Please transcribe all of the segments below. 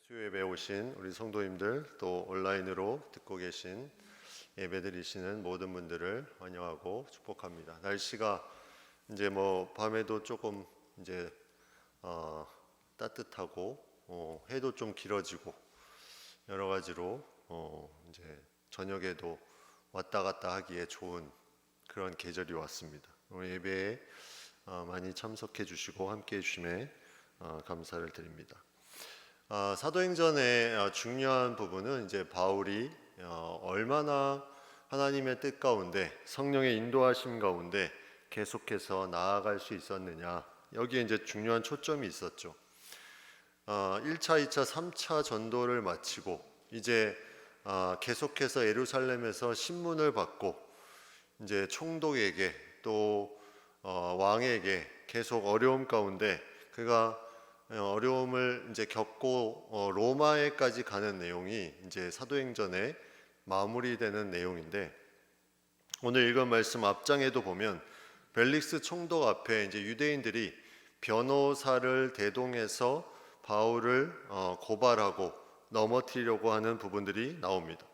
수요 예배에 오신 우리 성도님들, 또 온라인으로 듣고 계신 예배드리시는 모든 분들을 환영하고 축복합니다. 날씨가 이제 밤에도 조금 이제 따뜻하고 해도 좀 길어지고 여러 가지로 이제 저녁에도 왔다 갔다 하기에 좋은 그런 계절이 왔습니다. 오늘 예배에 많이 참석해 주시고 함께 해 주심에 감사를 드립니다. 사도행전의 중요한 부분은 이제 바울이 얼마나 하나님의 뜻 가운데 성령의 인도하심 가운데 계속해서 나아갈 수 있었느냐, 여기에 이제 중요한 초점이 있었죠. 1차, 2차, 3차 전도를 마치고 이제 계속해서 예루살렘에서 신문을 받고 이제 총독에게 또 왕에게 계속 어려움 가운데 그가 어려움을 이제 겪고 로마에까지 가는 내용이 이제 사도행전의 마무리되는 내용인데, 오늘 읽은 말씀 앞장에도 보면 벨릭스 총독 앞에 이제 유대인들이 변호사를 대동해서 바울을 고발하고 넘어뜨리려고 하는 부분들이 나옵니다.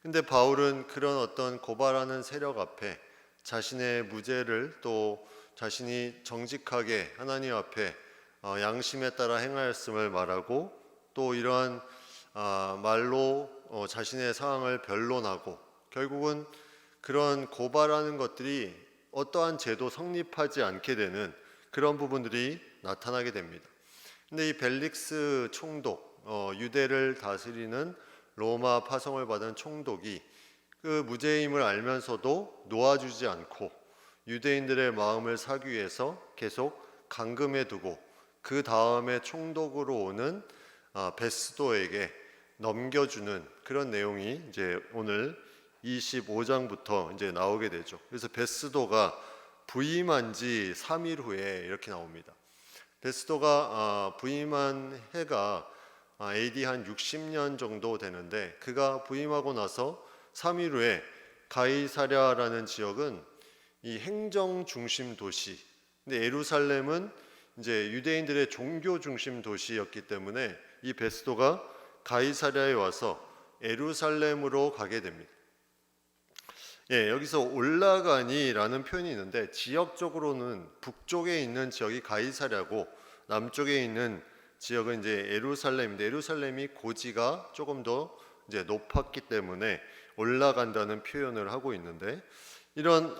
근데 바울은 그런 어떤 고발하는 세력 앞에 자신의 무죄를, 또 자신이 정직하게 하나님 앞에 양심에 따라 행하였음을 말하고, 또 이러한 말로 자신의 상황을 변론하고, 결국은 그런 고발하는 것들이 어떠한 죄도 성립하지 않게 되는 그런 부분들이 나타나게 됩니다. 근데 이 벨릭스 총독, 유대를 다스리는 로마 파송을 받은 총독이 그 무죄임을 알면서도 놓아주지 않고 유대인들의 마음을 사기 위해서 계속 감금해 두고, 그 다음에 총독으로 오는 베스도에게 넘겨주는 그런 내용이 이제 오늘 25장부터 이제 나오게 되죠. 그래서 베스도가 부임한 지 3일 후에 이렇게 나옵니다. 베스도가 부임한 해가 AD 한 60년 정도 되는데, 그가 부임하고 나서 3일 후에 가이사랴라는 지역은 이 행정 중심 도시, 근데 예루살렘은 이제 유대인들의 종교 중심 도시였기 때문에 이 베스도가 가이사랴에 와서 예루살렘으로 가게 됩니다. 여기서 올라가니라는 표현이 있는데, 지역적으로는 북쪽에 있는 지역이 가이사랴고 남쪽에 있는 지역은 이제 예루살렘인데, 예루살렘이 고지가 조금 더 이제 높았기 때문에 올라간다는 표현을 하고 있는데, 이런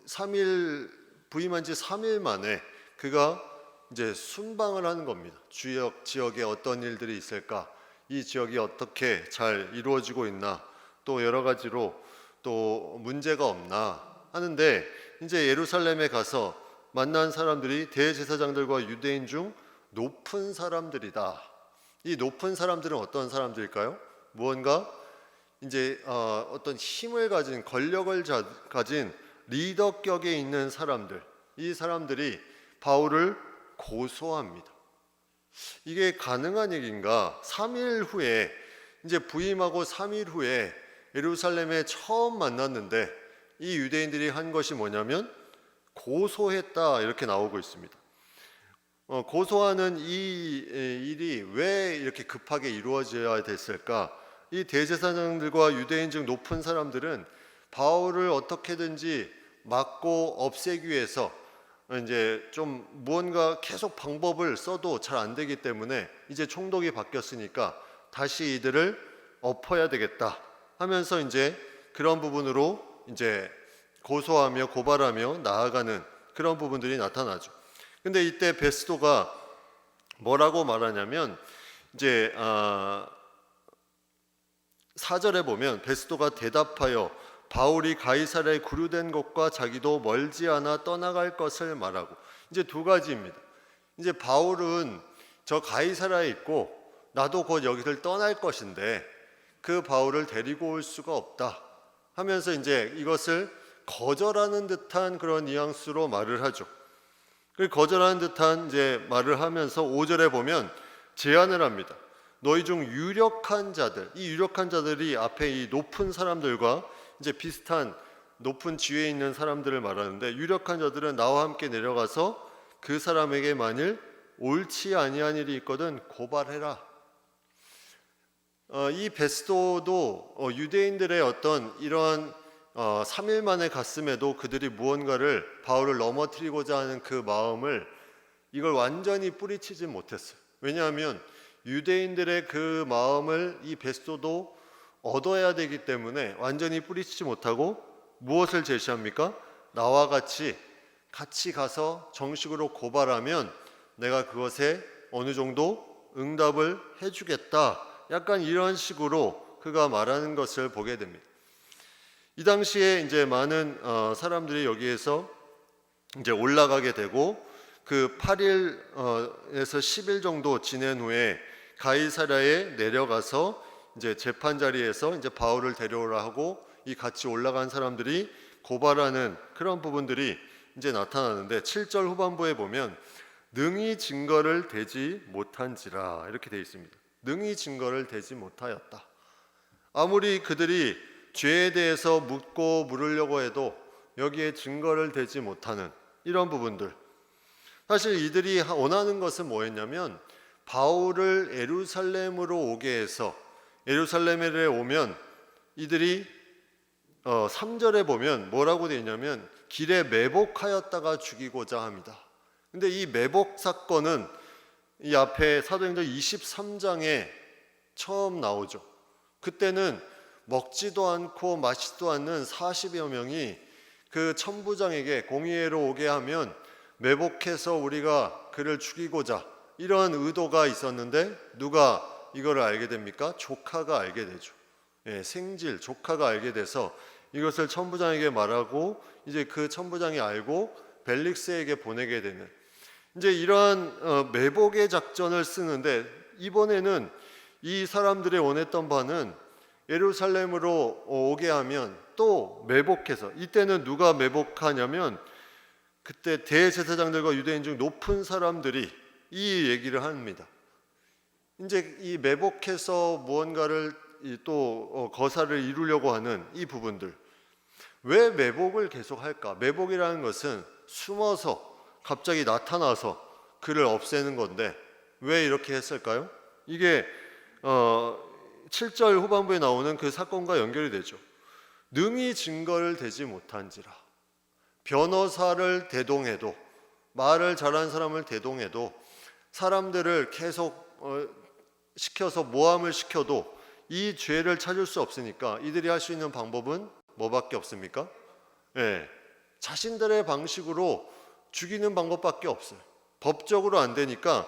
3일 부임한 지 3일 만에 그가 이제 순방을 하는 겁니다. 지역에 어떤 일들이 있을까, 이 지역이 어떻게 잘 이루어지고 있나, 또 여러 가지로 또 문제가 없나 하는데, 이제 예루살렘에 가서 만난 사람들이 대제사장들과 유대인 중 높은 사람들이다. 이 높은 사람들은 어떤 사람들일까요? 무언가 이제 어떤 힘을 가진, 권력을 가진 리더격에 있는 사람들, 이 사람들이 바울을 고소합니다. 이게 가능한 얘기인가? 3일 후에, 이제 부임하고 3일 후에 예루살렘에 처음 만났는데 이 유대인들이 한 것이 뭐냐면 고소했다, 이렇게 나오고 있습니다. 고소하는 이 일이 왜 이렇게 급하게 이루어져야 됐을까? 이 대제사장들과 유대인 중 높은 사람들은 바울을 어떻게든지 막고 없애기 위해서 이제 좀 무언가 계속 방법을 써도 잘 안 되기 때문에, 이제 총독이 바뀌었으니까 다시 이들을 엎어야 되겠다 하면서 이제 그런 부분으로 이제 고소하며 고발하며 나아가는 그런 부분들이 나타나죠. 근데 이때 베스도가 뭐라고 말하냐면, 이제 4절에 보면 베스도가 대답하여 바울이 가이사랴에 구류된 것과 자기도 멀지 않아 떠나갈 것을 말하고, 이제 두 가지입니다. 이제 바울은 저 가이사랴에 있고 나도 곧 여기를 떠날 것인데 그 바울을 데리고 올 수가 없다 하면서 이제 이것을 거절하는 듯한 그런 뉘앙스로 말을 하죠. 그 거절하는 듯한 이제 말을 하면서 5절에 보면 제안을 합니다. 너희 중 유력한 자들, 이 유력한 자들이 앞에 이 높은 사람들과 이제 비슷한 높은 지위에 있는 사람들을 말하는데, 유력한 자들은 나와 함께 내려가서 그 사람에게 만일 옳지 아니한 일이 있거든 고발해라. 이 베스도도 유대인들의 어떤 이런 3일 만에 갔음에도 그들이 무언가를 바울을 넘어뜨리고자 하는 그 마음을 이걸 완전히 뿌리치지 못했어요. 왜냐하면 유대인들의 그 마음을 이 베스도도 얻어야 되기 때문에 완전히 뿌리치지 못하고 무엇을 제시합니까? 나와 같이 가서 정식으로 고발하면 내가 그것에 어느 정도 응답을 해주겠다. 약간 이런 식으로 그가 말하는 것을 보게 됩니다. 이 당시에 이제 많은 사람들이 여기에서 이제 올라가게 되고 그 8일에서 10일 정도 지낸 후에 가이사랴에 내려가서 이제 재판 자리에서 이제 바울을 데려오라 하고 이 같이 올라간 사람들이 고발하는 그런 부분들이 이제 나타나는데 7절 후반부에 보면 능히 증거를 대지 못한지라 이렇게 되어 있습니다. 능히 증거를 대지 못하였다. 아무리 그들이 죄에 대해서 묻고 물으려고 해도 여기에 증거를 대지 못하는 이런 부분들. 사실 이들이 원하는 것은 뭐였냐면 바울을 예루살렘으로 오게 해서 예루살렘에 오면 이들이 3절에 보면 뭐라고 되어 있냐면 길에 매복하였다가 죽이고자 합니다. 근데 이 매복 사건은 이 앞에 사도행전 23장에 처음 나오죠. 그때는 먹지도 않고 마시지도 않는 40여 명이 그 천부장에게 공의회로 오게 하면 매복해서 우리가 그를 죽이고자 이런 의도가 있었는데 누가 이거를 알게 됩니까? 조카가 알게 되죠. 생질 조카가 알게 돼서 이것을 천부장에게 말하고 이제 그 천부장이 알고 벨릭스에게 보내게 되는 이제 이러한 매복의 작전을 쓰는데 이번에는 이 사람들의 원했던 바는 예루살렘으로 오게 하면 또 매복해서 이때는 누가 매복하냐면 그때 대제사장들과 유대인 중 높은 사람들이 이 얘기를 합니다. 이제 이 매복해서 무언가를 또 거사를 이루려고 하는 이 부분들 왜 매복을 계속 할까? 매복이라는 것은 숨어서 갑자기 나타나서 그를 없애는 건데 왜 이렇게 했을까요? 이게 7절 후반부에 나오는 그 사건과 연결이 되죠. 능히 증거를 대지 못한지라. 변호사를 대동해도 말을 잘하는 사람을 대동해도 사람들을 계속 시켜서 모함을 시켜도 이 죄를 찾을 수 없으니까 이들이 할 수 있는 방법은 뭐밖에 없습니까? 자신들의 방식으로 죽이는 방법밖에 없어요. 법적으로 안 되니까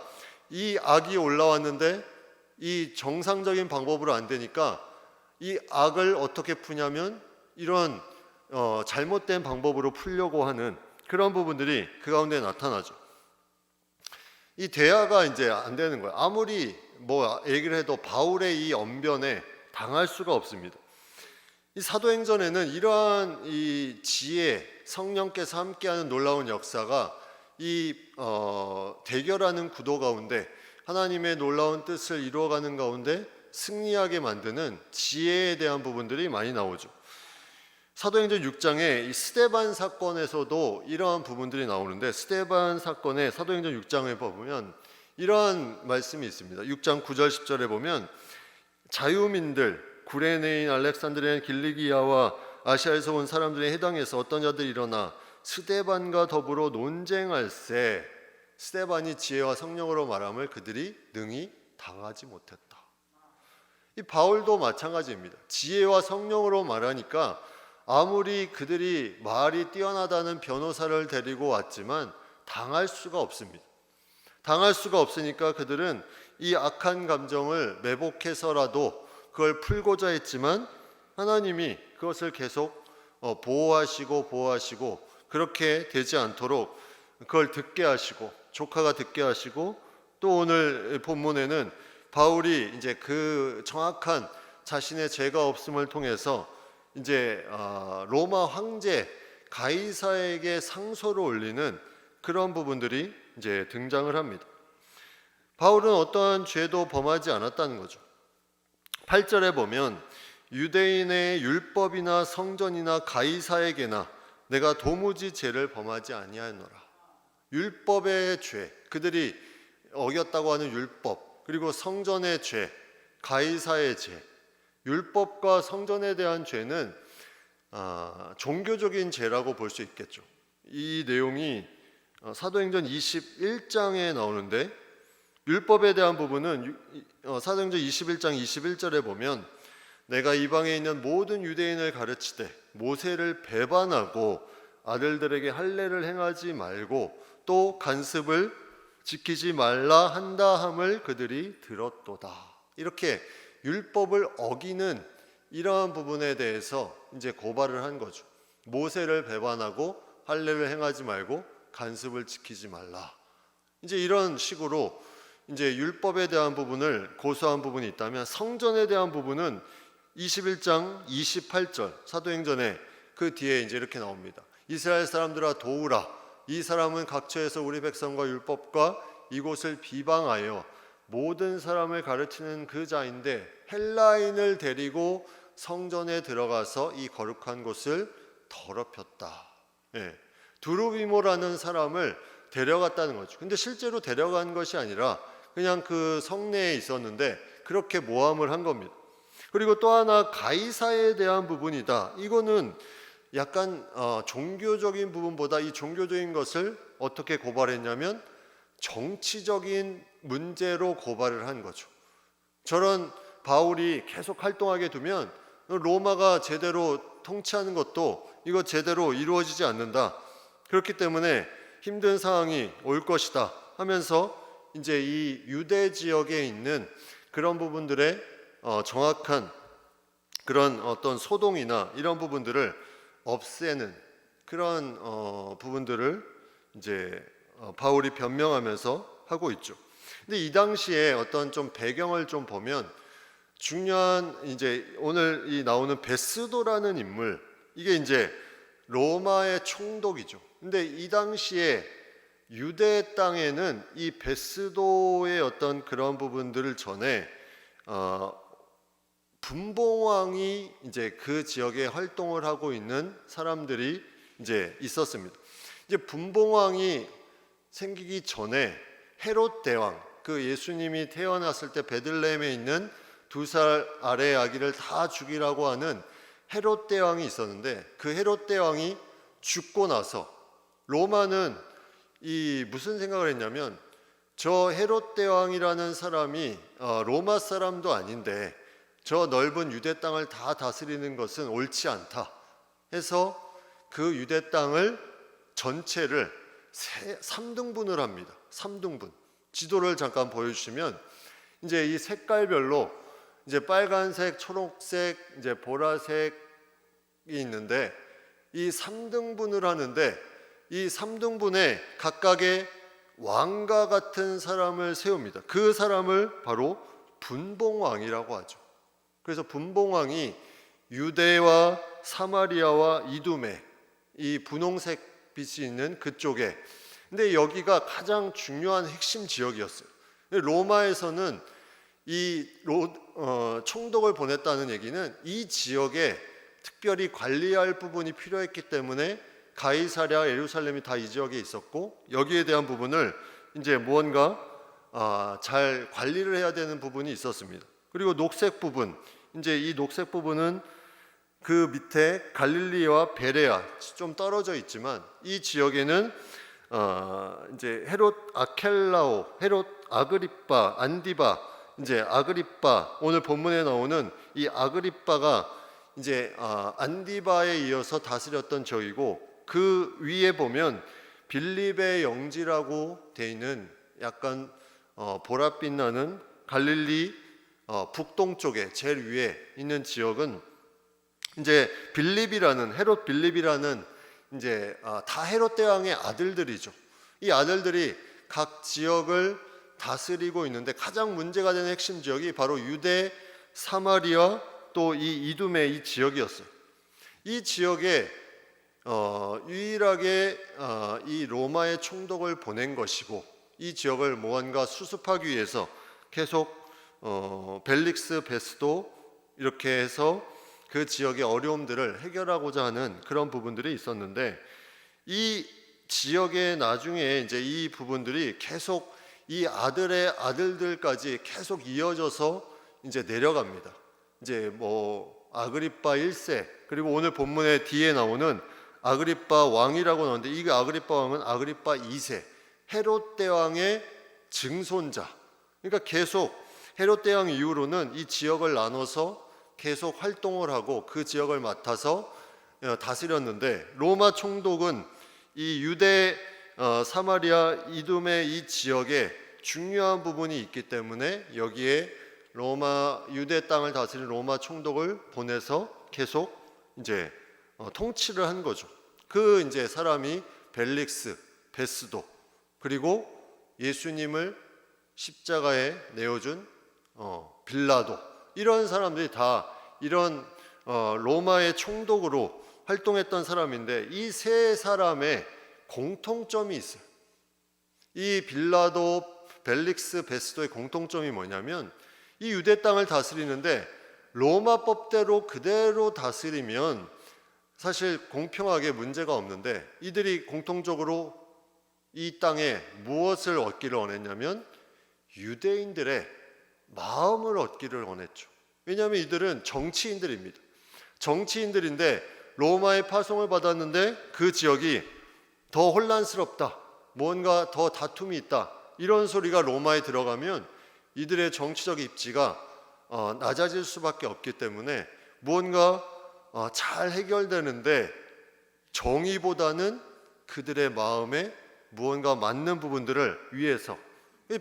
이 악이 올라왔는데 이 정상적인 방법으로 안 되니까 이 악을 어떻게 푸냐면 이런 잘못된 방법으로 풀려고 하는 그런 부분들이 그 가운데 나타나죠. 이 대화가 이제 안 되는 거예요. 아무리 뭐 얘기를 해도 바울의 이 언변에 당할 수가 없습니다. 이 사도행전에는 이러한 이 지혜, 성령께서 함께하는 놀라운 역사가 이 대결하는 구도 가운데 하나님의 놀라운 뜻을 이루어가는 가운데 승리하게 만드는 지혜에 대한 부분들이 많이 나오죠. 사도행전 6장에 이 스데반 사건에서도 이러한 부분들이 나오는데 스데반 사건의 사도행전 6장에 보면 이러한 말씀이 있습니다. 6장 9절 10절에 보면 자유민들 구레네인 알렉산드리아 길리기아와 아시아에서 온 사람들의 해당에서 어떤 자들이 일어나 스데반과 더불어 논쟁할세 스데반이 지혜와 성령으로 말함을 그들이 능히 당하지 못했다. 이 바울도 마찬가지입니다. 지혜와 성령으로 말하니까 아무리 그들이 말이 뛰어나다는 변호사를 데리고 왔지만 당할 수가 없습니다. 당할 수가 없으니까 그들은 이 악한 감정을 매복해서라도 그걸 풀고자 했지만 하나님이 그것을 계속 보호하시고 그렇게 되지 않도록 그걸 듣게 하시고 조카가 듣게 하시고 또 오늘 본문에는 바울이 이제 그 정확한 자신의 죄가 없음을 통해서 이제 로마 황제 가이사에게 상소를 올리는 그런 부분들이 이제 등장을 합니다. 바울은 어떠한 죄도 범하지 않았다는 거죠. 8절에 보면 유대인의 율법이나 성전이나 가이사에게나 내가 도무지 죄를 범하지 아니하노라. 율법의 죄, 그들이 어겼다고 하는 율법, 그리고 성전의 죄, 가이사의 죄, 율법과 성전에 대한 죄는 종교적인 죄라고 볼 수 있겠죠. 이 내용이 사도행전 21장에 나오는데, 율법에 대한 부분은 사도행전 21장 21절에 보면 내가 이방에 있는 모든 유대인을 가르치되 모세를 배반하고 아들들에게 할례를 행하지 말고 또 간습을 지키지 말라 한다 함을 그들이 들었도다. 이렇게 율법을 어기는 이러한 부분에 대해서 이제 고발을 한 거죠. 모세를 배반하고 할례를 행하지 말고 간습을 지키지 말라. 이제 이런 식으로 이제 율법에 대한 부분을 고소한 부분이 있다면, 성전에 대한 부분은 21장 28절 사도행전에 그 뒤에 이제 이렇게 나옵니다. 이스라엘 사람들아 도우라. 이 사람은 각처에서 우리 백성과 율법과 이곳을 비방하여 모든 사람을 가르치는 그 자인데 헬라인을 데리고 성전에 들어가서 이 거룩한 곳을 더럽혔다. 두루비모라는 사람을 데려갔다는 거죠. 근데 실제로 데려간 것이 아니라 그냥 그 성내에 있었는데 그렇게 모함을 한 겁니다. 그리고 또 하나 가이사에 대한 부분이다. 이거는 약간 종교적인 부분보다 이 종교적인 것을 어떻게 고발했냐면 정치적인 문제로 고발을 한 거죠. 저런 바울이 계속 활동하게 두면 로마가 제대로 통치하는 것도 이거 제대로 이루어지지 않는다. 그렇기 때문에 힘든 상황이 올 것이다 하면서 이제 이 유대 지역에 있는 그런 부분들의 정확한 그런 어떤 소동이나 이런 부분들을 없애는 그런 부분들을 이제 바울이 변명하면서 하고 있죠. 근데 이 당시에 어떤 좀 배경을 좀 보면 중요한 이제 오늘 이 나오는 베스도라는 인물, 이게 이제 로마의 총독이죠. 근데 이 당시에 유대 땅에는 이 베스도의 어떤 그런 부분들을 전에 분봉왕이 이제 그 지역에 활동을 하고 있는 사람들이 이제 있었습니다. 이제 분봉왕이 생기기 전에 헤롯 대왕, 그 예수님이 태어났을 때 베들레헴에 있는 2살 아래의 아기를 다 죽이라고 하는 헤롯 대왕이 있었는데, 그 헤롯 대왕이 죽고 나서 로마는 이 무슨 생각을 했냐면, 저 헤롯 대왕이라는 사람이 로마 사람도 아닌데 저 넓은 유대 땅을 다 다스리는 것은 옳지 않다 해서 그 유대 땅을 전체를 3등분을 합니다. 3등분. 지도를 잠깐 보여주시면 이제 이 색깔별로 이제 빨간색, 초록색, 이제 보라색이 있는데 이 3등분을 하는데, 이 3등분에 각각의 왕과 같은 사람을 세웁니다. 그 사람을 바로 분봉왕이라고 하죠. 그래서 분봉왕이 유대와 사마리아와 이두메, 이 분홍색 빛이 있는 그쪽에, 근데 여기가 가장 중요한 핵심 지역이었어요. 로마에서는 이 총독을 보냈다는 얘기는 이 지역에 특별히 관리할 부분이 필요했기 때문에 가이사랴, 예루살렘이 다 이 지역에 있었고, 여기에 대한 부분을 이제 무언가 잘 관리를 해야 되는 부분이 있었습니다. 그리고 녹색 부분, 이제 이 녹색 부분은 그 밑에 갈릴리와 베레아 좀 떨어져 있지만 이 지역에는 이제 헤롯 아켈라오, 헤롯 아그리빠, 안디바, 이제 아그리빠, 오늘 본문에 나오는 이 아그리빠가 이제 안디바에 이어서 다스렸던 지역이고, 그 위에 보면 빌립의 영지라고 돼 있는 약간 보랏빛 나는 갈릴리 북동쪽에 제일 위에 있는 지역은 이제 빌립이라는, 헤롯 빌립이라는 이제 다 헤롯 대왕의 아들들이죠. 이 아들들이 각 지역을 다스리고 있는데 가장 문제가 되는 핵심 지역이 바로 유대, 사마리아, 또 이 이두메 이 지역이었어요. 이 지역에 유일하게 이 로마의 총독을 보낸 것이고, 이 지역을 무언가 수습하기 위해서 계속 벨릭스 베스도 이렇게 해서 그 지역의 어려움들을 해결하고자 하는 그런 부분들이 있었는데, 이 지역에 나중에 이제 이 부분들이 계속 이 아들의 아들들까지 계속 이어져서 이제 내려갑니다. 이제 뭐 아그리파 1세, 그리고 오늘 본문에 뒤에 나오는 아그리파 왕이라고 나오는데, 이 아그리파 왕은 아그리파 2세, 헤롯 대왕의 증손자. 그러니까 계속 헤롯 대왕 이후로는 이 지역을 나눠서 계속 활동을 하고 그 지역을 맡아서 다스렸는데, 로마 총독은 이 유대, 사마리아, 이둠의 이 지역에 중요한 부분이 있기 때문에 여기에 로마 유대 땅을 다스린 로마 총독을 보내서 계속 이제 통치를 한 거죠. 그 이제 사람이 벨릭스, 베스도, 그리고 예수님을 십자가에 내어준 빌라도, 이런 사람들이 다 이런 로마의 총독으로 활동했던 사람인데, 이 세 사람의 공통점이 있어요. 이 빌라도, 벨릭스, 베스도의 공통점이 뭐냐면, 이 유대 땅을 다스리는데 로마 법대로 그대로 다스리면 사실 공평하게 문제가 없는데, 이들이 공통적으로 이 땅에 무엇을 얻기를 원했냐면 유대인들의 마음을 얻기를 원했죠. 왜냐하면 이들은 정치인들입니다. 정치인들인데 로마의 파송을 받았는데 그 지역이 더 혼란스럽다, 뭔가 더 다툼이 있다, 이런 소리가 로마에 들어가면 이들의 정치적 입지가 낮아질 수밖에 없기 때문에 무언가 잘 해결되는데 정의보다는 그들의 마음에 무언가 맞는 부분들을 위해서,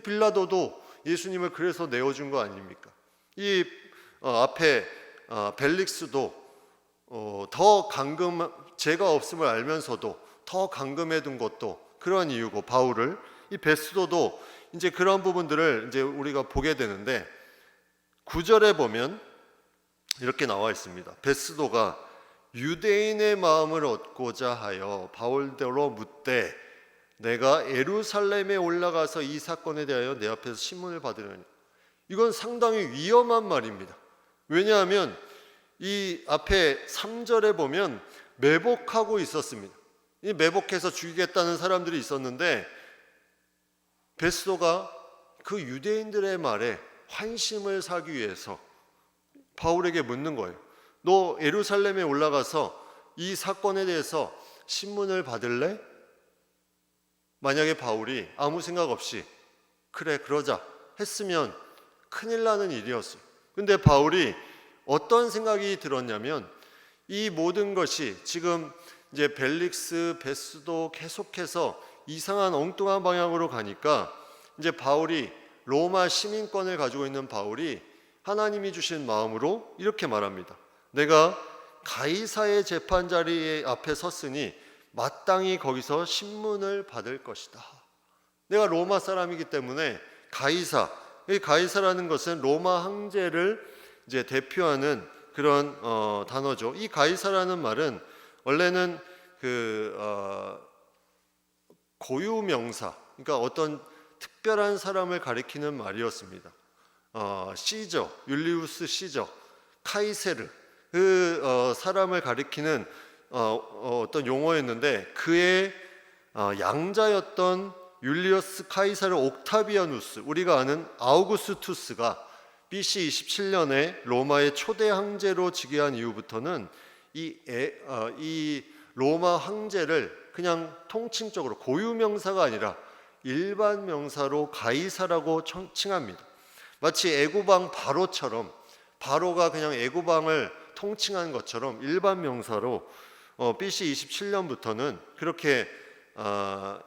빌라도도 예수님을 그래서 내어준 거 아닙니까? 이 앞에 벨릭스도 더 감금, 죄가 없음을 알면서도 더 감금해 둔 것도 그런 이유고, 바울을, 이 베스도도 이제 그런 부분들을 이제 우리가 보게 되는데, 9절에 보면 이렇게 나와 있습니다. 베스도가 유대인의 마음을 얻고자 하여 바울대로 묻되 내가 예루살렘에 올라가서 이 사건에 대하여 내 앞에서 신문을 받으려니. 이건 상당히 위험한 말입니다. 왜냐하면 이 앞에 3절에 보면 매복하고 있었습니다. 이 매복해서 죽이겠다는 사람들이 있었는데, 베스도가 그 유대인들의 말에 환심을 사기 위해서 바울에게 묻는 거예요. 너 예루살렘에 올라가서 이 사건에 대해서 신문을 받을래? 만약에 바울이 아무 생각 없이 그래 그러자 했으면 큰일 나는 일이었어요. 근데 바울이 어떤 생각이 들었냐면, 이 모든 것이 지금 이제 벨릭스, 베스도 계속해서 이상한 엉뚱한 방향으로 가니까, 이제 바울이, 로마 시민권을 가지고 있는 바울이 하나님이 주신 마음으로 이렇게 말합니다. 내가 가이사의 재판 자리 앞에 섰으니 마땅히 거기서 신문을 받을 것이다. 내가 로마 사람이기 때문에 가이사, 이 가이사라는 것은 로마 황제를 이제 대표하는 그런 단어죠. 이 가이사라는 말은 원래는 고유명사, 그러니까 어떤 특별한 사람을 가리키는 말이었습니다. 시저, 율리우스 시저, 카이세르, 그 사람을 가리키는 어떤 용어였는데, 그의 양자였던 율리우스 카이사르 옥타비아누스, 우리가 아는 아우구스투스가 BC 27년에 로마의 초대 황제로 즉위한 이후부터는 이 로마 황제를 그냥 통칭적으로 고유명사가 아니라 일반 명사로 가이사라고 칭합니다. 마치 애고방 바로처럼, 바로가 그냥 애고방을 통칭한 것처럼 일반 명사로 BC 27년부터는 그렇게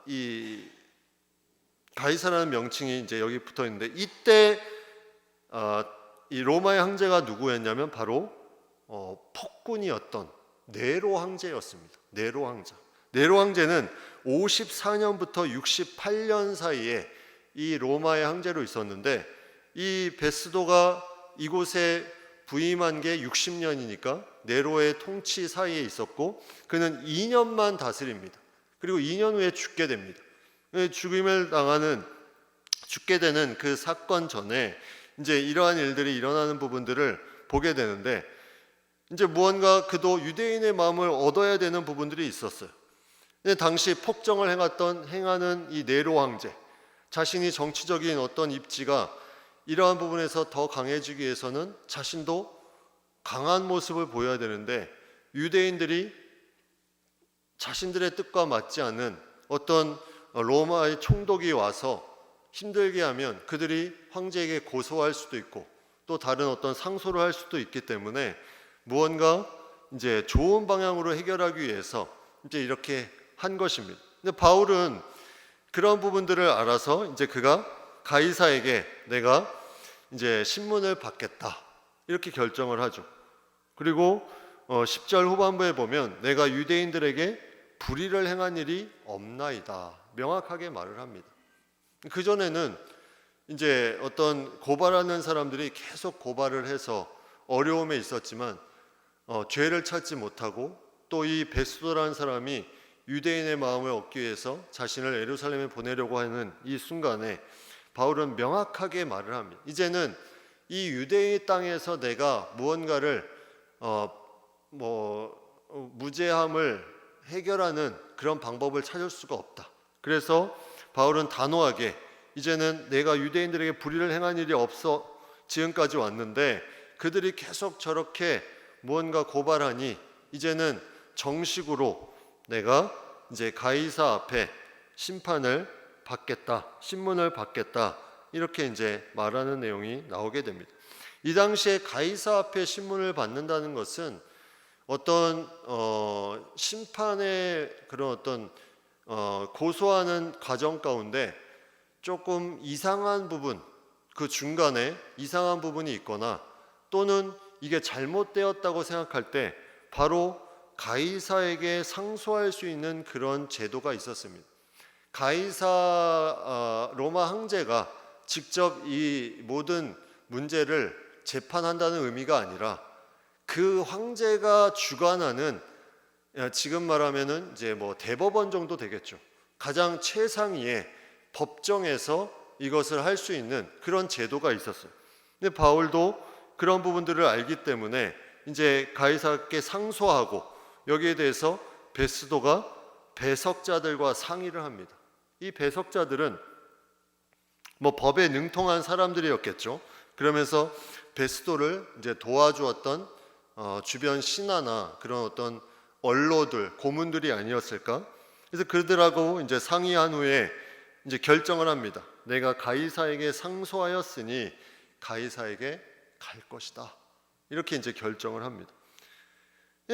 이 가이사라는 명칭이 이제 여기 붙어 있는데, 이때 이 로마의 황제가 누구였냐면 바로 폭군이었던 네로 황제였습니다. 네로 황제. 네로 황제는 54년부터 68년 사이에 이 로마의 황제로 있었는데, 이 베스도가 이곳에 부임한 게 60년이니까 네로의 통치 사이에 있었고, 그는 2년만 다스립니다. 그리고 2년 후에 죽게 됩니다. 죽게 되는 그 사건 전에 이제 이러한 일들이 일어나는 부분들을 보게 되는데, 이제 무언가 그도 유대인의 마음을 얻어야 되는 부분들이 있었어요. 당시 폭정을 행하는 이 네로 황제, 자신이 정치적인 어떤 입지가 이러한 부분에서 더 강해지기 위해서는 자신도 강한 모습을 보여야 되는데, 유대인들이 자신들의 뜻과 맞지 않는 어떤 로마의 총독이 와서 힘들게 하면 그들이 황제에게 고소할 수도 있고 또 다른 어떤 상소를 할 수도 있기 때문에 무언가 이제 좋은 방향으로 해결하기 위해서 이제 이렇게 한 것입니다. 근데 바울은 그런 부분들을 알아서 이제 그가 가이사에게 내가 이제 신문을 받겠다 이렇게 결정을 하죠. 그리고 10절 후반부에 보면 내가 유대인들에게 불의를 행한 일이 없나이다 명확하게 말을 합니다. 그전에는 이제 어떤 고발하는 사람들이 계속 고발을 해서 어려움에 있었지만 죄를 찾지 못하고 또 이 베스도라는 사람이 유대인의 마음을 얻기 위해서 자신을 예루살렘에 보내려고 하는 이 순간에 바울은 명확하게 말을 합니다. 이제는 이 유대인 땅에서 내가 무언가를 무죄함을 해결하는 그런 방법을 찾을 수가 없다. 그래서 바울은 단호하게 이제는 내가 유대인들에게 불의를 행한 일이 없어 지금까지 왔는데 그들이 계속 저렇게 무언가 고발하니 이제는 정식으로 내가 이제 가이사 앞에 심판을 받겠다, 신문을 받겠다 이렇게 이제 말하는 내용이 나오게 됩니다. 이 당시에 가이사 앞에 신문을 받는다는 것은 어떤 심판의 그런 어떤 고소하는 과정 가운데 조금 이상한 부분, 그 중간에 이상한 부분이 있거나 또는 이게 잘못되었다고 생각할 때 바로 가이사에게 상소할 수 있는 그런 제도가 있었습니다. 가이사 로마 황제가 직접 이 모든 문제를 재판한다는 의미가 아니라 그 황제가 주관하는 지금 말하면은 이제 뭐 대법원 정도 되겠죠. 가장 최상위의 법정에서 이것을 할 수 있는 그런 제도가 있었어요. 근데 바울도 그런 부분들을 알기 때문에 이제 가이사께 상소하고 여기에 대해서 베스도가 배석자들과 상의를 합니다. 이 배석자들은 뭐 법에 능통한 사람들이었겠죠. 그러면서 베스도를 이제 도와주었던 주변 신하나 그런 어떤 원로들, 고문들이 아니었을까? 그래서 그들하고 이제 상의한 후에 이제 결정을 합니다. 내가 가이사에게 상소하였으니 가이사에게 갈 것이다. 이렇게 이제 결정을 합니다.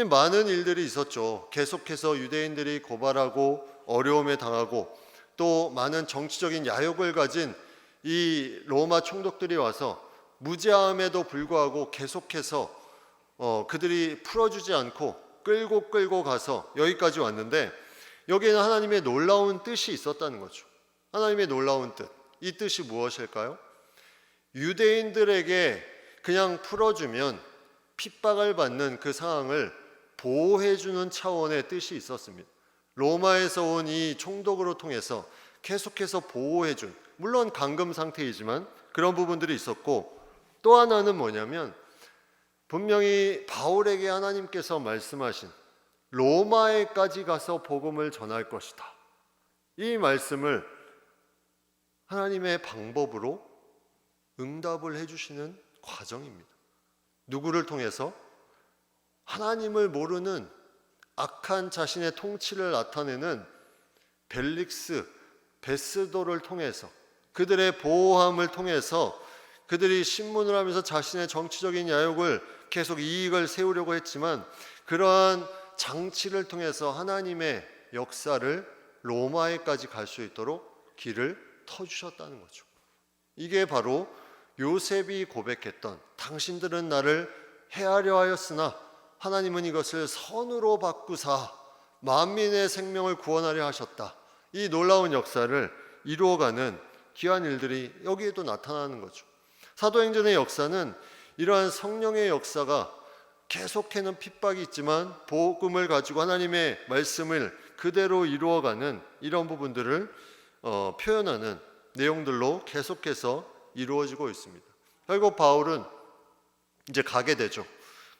많은 일들이 있었죠. 계속해서 유대인들이 고발하고 어려움에 당하고 또 많은 정치적인 야욕을 가진 이 로마 총독들이 와서 무죄함에도 불구하고 계속해서 그들이 풀어주지 않고 끌고 가서 여기까지 왔는데 여기에는 하나님의 놀라운 뜻이 있었다는 거죠. 하나님의 놀라운 뜻. 이 뜻이 무엇일까요? 유대인들에게 그냥 풀어주면 핍박을 받는 그 상황을 보호해주는 차원의 뜻이 있었습니다. 로마에서 온 이 총독으로 통해서 계속해서 보호해준, 물론 감금 상태이지만 그런 부분들이 있었고, 또 하나는 뭐냐면 분명히 바울에게 하나님께서 말씀하신 로마에까지 가서 복음을 전할 것이다. 이 말씀을 하나님의 방법으로 응답을 해주시는 과정입니다. 누구를 통해서? 하나님을 모르는 악한 자신의 통치를 나타내는 벨릭스, 베스도를 통해서 그들의 보호함을 통해서 그들이 신문을 하면서 자신의 정치적인 야욕을 계속 이익을 세우려고 했지만 그러한 장치를 통해서 하나님의 역사를 로마에까지 갈 수 있도록 길을 터주셨다는 거죠. 이게 바로 요셉이 고백했던 당신들은 나를 해하려 하였으나 하나님은 이것을 선으로 바꾸사 만민의 생명을 구원하려 하셨다. 이 놀라운 역사를 이루어가는 귀한 일들이 여기에도 나타나는 거죠. 사도행전의 역사는 이러한 성령의 역사가 계속해는 핍박이 있지만 복음을 가지고 하나님의 말씀을 그대로 이루어가는 이런 부분들을 표현하는 내용들로 계속해서 이루어지고 있습니다. 결국 바울은 이제 가게 되죠.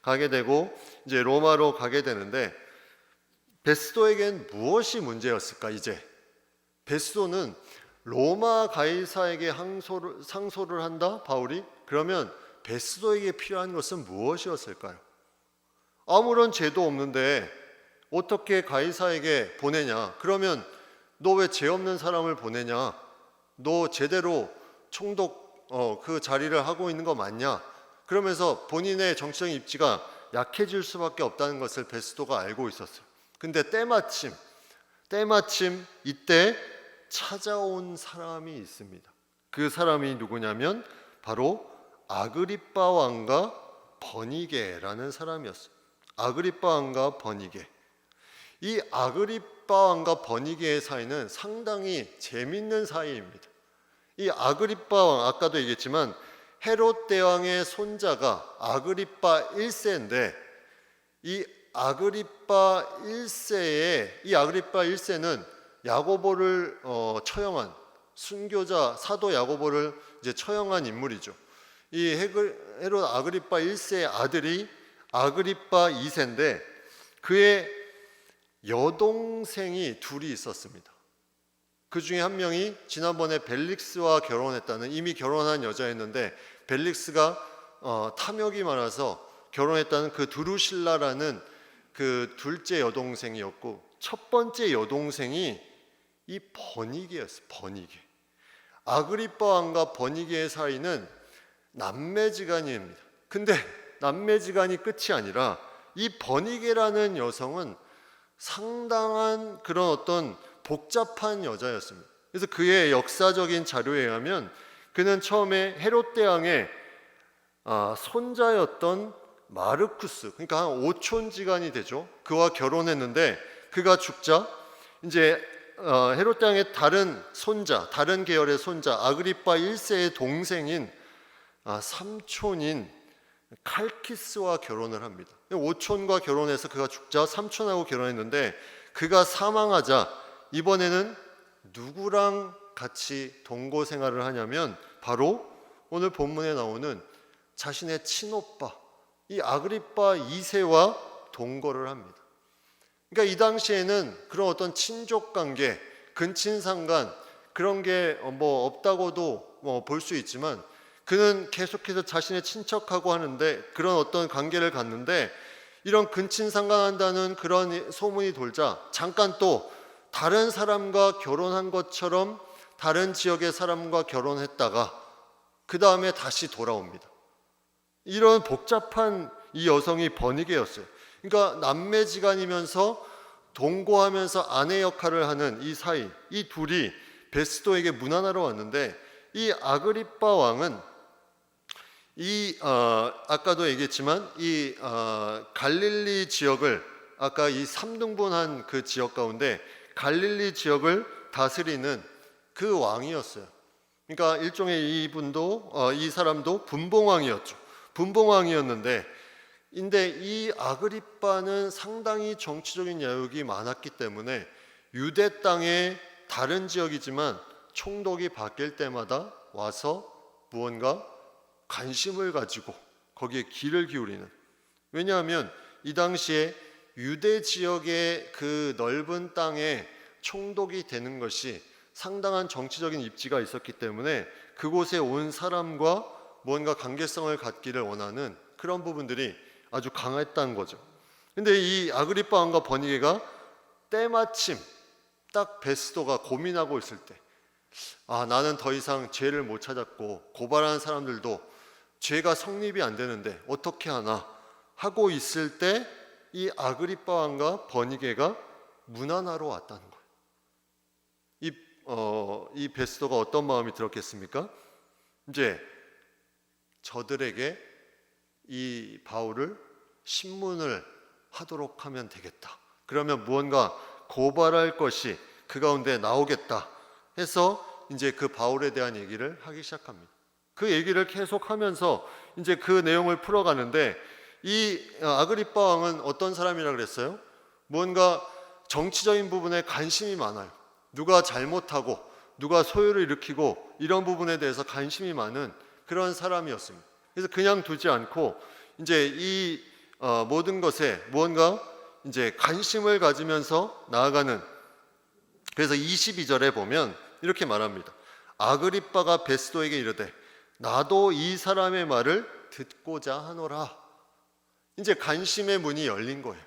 가게 되고 이제 로마로 가게 되는데 베스도에겐 무엇이 문제였을까? 이제 베스도는 로마 가이사에게 상소를 한다 바울이? 그러면 베스도에게 필요한 것은 무엇이었을까요? 아무런 죄도 없는데 어떻게 가이사에게 보내냐? 그러면 너 왜 죄 없는 사람을 보내냐? 너 제대로 총독 그 자리를 하고 있는 거 맞냐? 그러면서 본인의 정치적인 입지가 약해질 수밖에 없다는 것을 베스도가 알고 있었어요. 근데 때마침 이때 찾아온 사람이 있습니다. 그 사람이 누구냐면 바로 아그리빠 왕과 버니게라는 사람이었어요. 아그리빠 왕과 버니게. 이 아그리빠 왕과 버니게의 사이는 상당히 재밌는 사이입니다. 이 아그리빠 왕, 아까도 얘기했지만 헤롯 대왕의 손자가 아그리빠 1세인데 이 아그리빠 1세는 야고보를 처형한 순교자 사도 야고보를 이제 처형한 인물이죠. 이 헤롯 아그리빠 1세의 아들이 아그리빠 2세인데 그의 여동생이 둘이 있었습니다. 그 중에 한 명이 지난번에 벨릭스와 결혼했다는, 이미 결혼한 여자였는데 벨릭스가 탐욕이 많아서 결혼했다는 그 드루실라라는 그 둘째 여동생이었고, 첫 번째 여동생이 이 버니게였어요. 버니게. 아그리빠 왕과 버니게의 사이는 남매지간입니다. 근데 남매지간이 끝이 아니라 이 버니게라는 여성은 상당한 그런 어떤 복잡한 여자였습니다. 그래서 그의 역사적인 자료에 의하면 그는 처음에 헤롯 대왕의 손자였던 마르쿠스, 그러니까 한 오촌지간이 되죠. 그와 결혼했는데 그가 죽자 이제 헤롯 대왕의 다른 계열의 손자 아그리빠 1세의 동생인 삼촌인 칼키스와 결혼을 합니다. 오촌과 결혼해서 그가 죽자 삼촌하고 결혼했는데 그가 사망하자 이번에는 누구랑 같이 동거 생활을 하냐면 바로 오늘 본문에 나오는 자신의 친오빠 이 아그리빠 2세와 동거를 합니다. 그러니까 이 당시에는 그런 어떤 친족 관계, 근친상간 그런 게 뭐 없다고도 볼 수 있지만 그는 계속해서 자신의 친척하고 하는데 그런 어떤 관계를 갖는데 이런 근친상간한다는 그런 소문이 돌자 잠깐 또 다른 사람과 결혼한 것처럼 다른 지역의 사람과 결혼했다가 그 다음에 다시 돌아옵니다. 이런 복잡한 이 여성이 버니게였어요. 그러니까 남매지간이면서 동거하면서 아내 역할을 하는 이 사이, 이 둘이 베스도에게 문안하러 왔는데 이 아그리빠 왕은 아까도 얘기했지만 이 갈릴리 지역을 아까 이 3등분한 그 지역 가운데 갈릴리 지역을 다스리는 그 왕이었어요. 그러니까 일종의 이 사람도 분봉왕이었죠. 분봉왕이었는데 근데 이 아그리빠는 상당히 정치적인 야욕이 많았기 때문에 유대 땅의 다른 지역이지만 총독이 바뀔 때마다 와서 무언가 관심을 가지고 거기에 귀를 기울이는, 왜냐하면 이 당시에 유대 지역의 그 넓은 땅에 총독이 되는 것이 상당한 정치적인 입지가 있었기 때문에 그곳에 온 사람과 뭔가 관계성을 갖기를 원하는 그런 부분들이 아주 강했다는 거죠. 근데 이 아그리빠 왕과 버니게가 때마침 딱 베스도가 고민하고 있을 때 나는 더 이상 죄를 못 찾았고 고발하는 사람들도 죄가 성립이 안 되는데 어떻게 하나 하고 있을 때 이 아그리빠 왕과 버니게가 문안하러 왔다는 거예요. 이 베스도가 어떤 마음이 들었겠습니까? 이제 저들에게 이 바울을 신문을 하도록 하면 되겠다. 그러면 무언가 고발할 것이 그 가운데 나오겠다 해서 이제 그 바울에 대한 얘기를 하기 시작합니다. 그 얘기를 계속하면서 이제 그 내용을 풀어가는데 이 아그리빠 왕은 어떤 사람이라 그랬어요? 뭔가 정치적인 부분에 관심이 많아요. 누가 잘못하고 누가 소요를 일으키고 이런 부분에 대해서 관심이 많은 그런 사람이었습니다. 그래서 그냥 두지 않고 이제 이 모든 것에 무언가 이제 관심을 가지면서 나아가는, 그래서 22절에 보면 이렇게 말합니다. 아그리빠가 베스도에게 이르되 나도 이 사람의 말을 듣고자 하노라. 이제 관심의 문이 열린 거예요.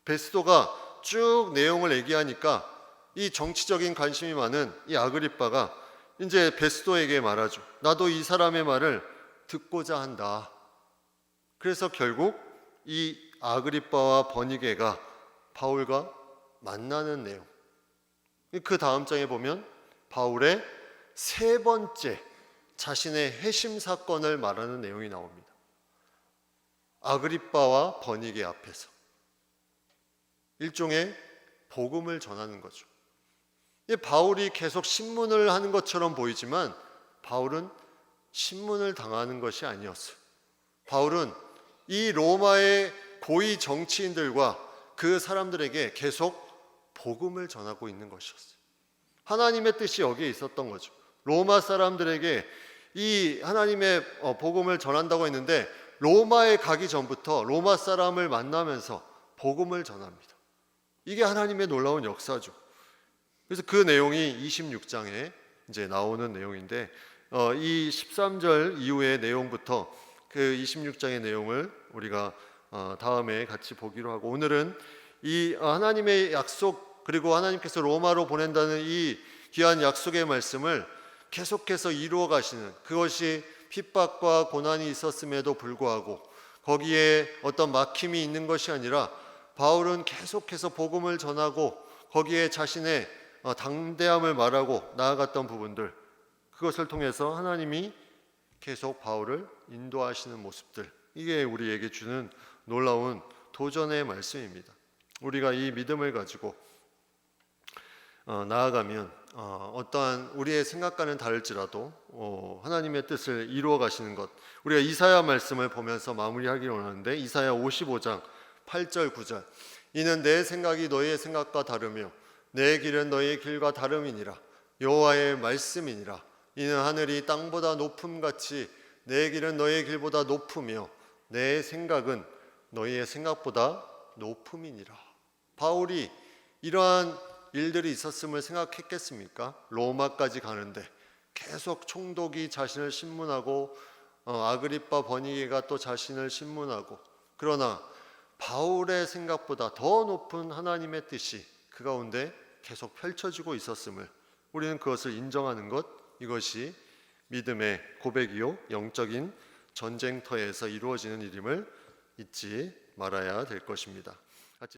베스도가 쭉 내용을 얘기하니까 이 정치적인 관심이 많은 이 아그리빠가 이제 베스도에게 말하죠. 나도 이 사람의 말을 듣고자 한다. 그래서 결국 이 아그리빠와 버니게가 바울과 만나는 내용. 그 다음 장에 보면 바울의 세 번째 자신의 회심 사건을 말하는 내용이 나옵니다. 아그리빠와 버니게 앞에서 일종의 복음을 전하는 거죠. 바울이 계속 신문을 하는 것처럼 보이지만 바울은 신문을 당하는 것이 아니었어요. 바울은 이 로마의 고위 정치인들과 그 사람들에게 계속 복음을 전하고 있는 것이었어요. 하나님의 뜻이 여기에 있었던 거죠. 로마 사람들에게 이 하나님의 복음을 전한다고 했는데 로마에 가기 전부터 로마 사람을 만나면서 복음을 전합니다. 이게 하나님의 놀라운 역사죠. 그래서 그 내용이 26장에 이제 나오는 내용인데 이 13절 이후의 내용부터 그 26장의 내용을 우리가 다음에 같이 보기로 하고, 오늘은 이 하나님의 약속 그리고 하나님께서 로마로 보낸다는 이 귀한 약속의 말씀을 계속해서 이루어 가시는, 그것이 핍박과 고난이 있었음에도 불구하고 거기에 어떤 막힘이 있는 것이 아니라 바울은 계속해서 복음을 전하고 거기에 자신의 당대함을 말하고 나아갔던 부분들, 그것을 통해서 하나님이 계속 바울을 인도하시는 모습들, 이게 우리에게 주는 놀라운 도전의 말씀입니다. 우리가 이 믿음을 가지고 나아가면 어떠한 우리의 생각과는 다를지라도 하나님의 뜻을 이루어 가시는 것, 우리가 이사야 말씀을 보면서 마무리하기를 원하는데 이사야 55장 8절 9절 이는 내 생각이 너희의 생각과 다르며 내 길은 너희의 길과 다름이니라. 여호와의 말씀이니라. 이는 하늘이 땅보다 높음같이 내 길은 너희의 길보다 높으며 내 생각은 너희의 생각보다 높음이니라. 바울이 이러한 일들이 있었음을 생각했겠습니까? 로마까지 가는데 계속 총독이 자신을 신문하고 아그리빠 버니게가 또 자신을 신문하고, 그러나 바울의 생각보다 더 높은 하나님의 뜻이 그 가운데 계속 펼쳐지고 있었음을 우리는 그것을 인정하는 것, 이것이 믿음의 고백이요 영적인 전쟁터에서 이루어지는 일임을 잊지 말아야 될 것입니다.